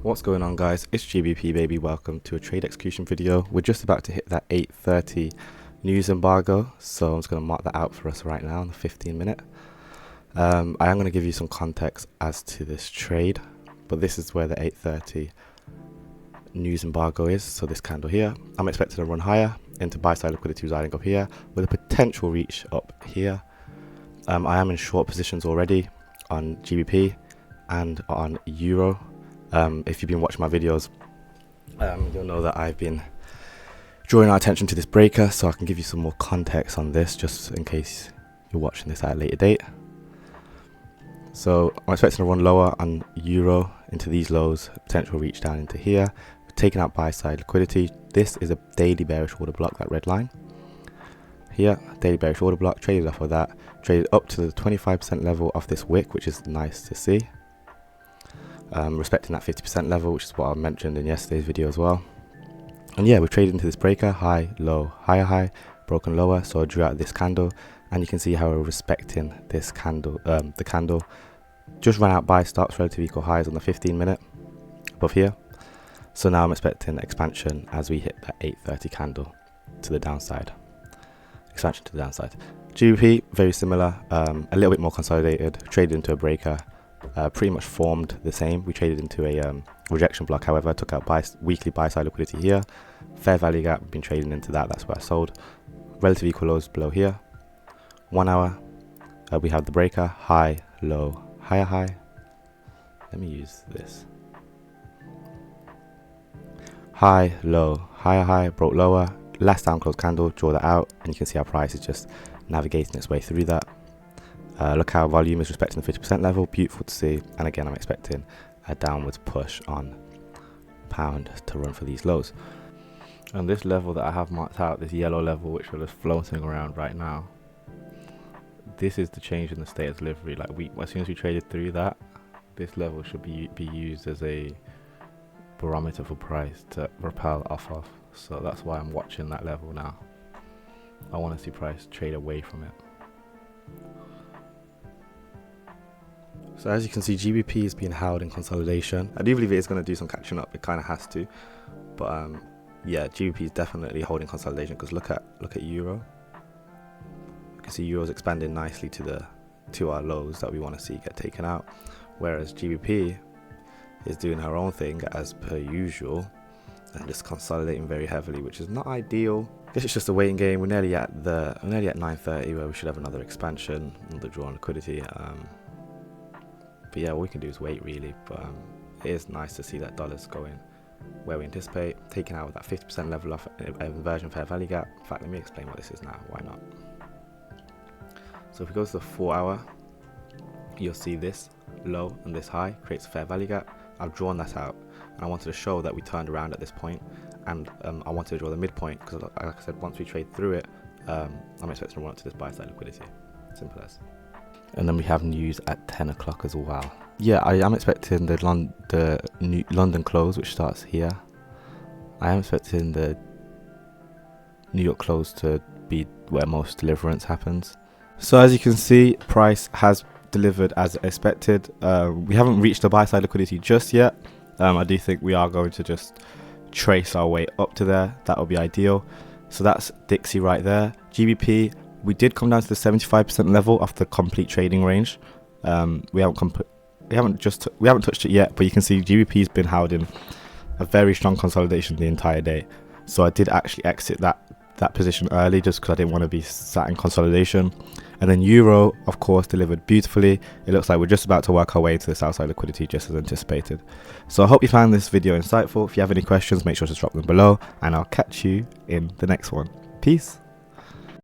What's going on, guys? It's GBP baby. Welcome to a trade execution video. We're just about to hit that 8:30 news embargo, so I'm just going to mark that out for us right now in the 15-minute. I am going to give you some context as to this trade, but this is where the 8:30 news embargo is. So this candle here, I'm expecting to run higher into buy side liquidity residing up here with a potential reach up here. I am in short positions already on GBP and on Euro. If you've been watching my videos, you'll know that I've been drawing our attention to this breaker, so I can give you some more context on this just in case you're watching this at a later date. So I'm expecting to run lower on Euro into these lows, potential reach down into here, taking out buy side liquidity. This is a daily bearish order block, that red line here, daily bearish order block, traded off of that, traded up to the 25% level of this wick, which is nice to see. Respecting that 50% level, which is what I mentioned in yesterday's video as well. And yeah, we've traded into this breaker, high, low, higher high, broken lower. So I drew out this candle, and you can see how we're respecting this candle. The candle just ran out buy stops, relative equal highs on the 15-minute above here. So now I'm expecting expansion as we hit that 8:30 candle to the downside. Expansion to the downside. GBP, very similar, a little bit more consolidated, traded into a breaker. Pretty much formed the same. We traded into a rejection block, however, took out weekly buy side liquidity here. Fair value gap, been trading into that, that's where I sold. Relative equal lows below here. 1 hour, we have the breaker, high, low, higher high. Let me use this. High, low, higher high, broke lower. Last down close candle, draw that out, and you can see our price is just navigating its way through that. Look how volume is respecting the 50% level, beautiful to see. And again, I'm expecting a downwards push on pound to run for these lows. And this level that I have marked out, this yellow level, which we're just floating around right now, this is the change in the state of delivery. Like as soon as we traded through that, this level should be used as a barometer for price to repel off of. So that's why I'm watching that level now. I want to see price trade away from it. So as you can see, GBP is being held in consolidation. I do believe it is going to do some catching up. It kind of has to, but yeah, GBP is definitely holding consolidation because look at Euro. You can see Euro's expanding nicely to our lows that we want to see get taken out, whereas GBP is doing her own thing as per usual and just consolidating very heavily, which is not ideal. I guess it's just a waiting game. We're nearly at 9:30 where we should have another expansion, another draw on liquidity. But yeah, all we can do is wait really, but it is nice to see that dollar's going where we anticipate, taking out with that 50% level off inversion fair value gap. In fact, let me explain what this is now, why not? So if we go to the 4 hour, you'll see this low and this high creates a fair value gap. I've drawn that out, and I wanted to show that we turned around at this point, and I wanted to draw the midpoint because, like I said, once we trade through it, I'm expecting to run up to this buy side liquidity. Simple as. And then we have news at 10 o'clock as well. Yeah, I am expecting the London close, which starts here. I am expecting the New York close to be where most deliverance happens. So as you can see, price has delivered as expected. We haven't reached the buy side liquidity just yet. I do think we are going to just trace our way up to there. That would be ideal. So that's Dixie right there. GBP, we did come down to the 75% level of the complete trading range. We haven't touched it yet, but you can see GBP's been held in a very strong consolidation the entire day. So I did actually exit that position early just because I didn't want to be sat in consolidation. And then Euro, of course, delivered beautifully. It looks like we're just about to work our way to this outside liquidity just as anticipated. So I hope you found this video insightful. If you have any questions, make sure to drop them below, and I'll catch you in the next one. Peace.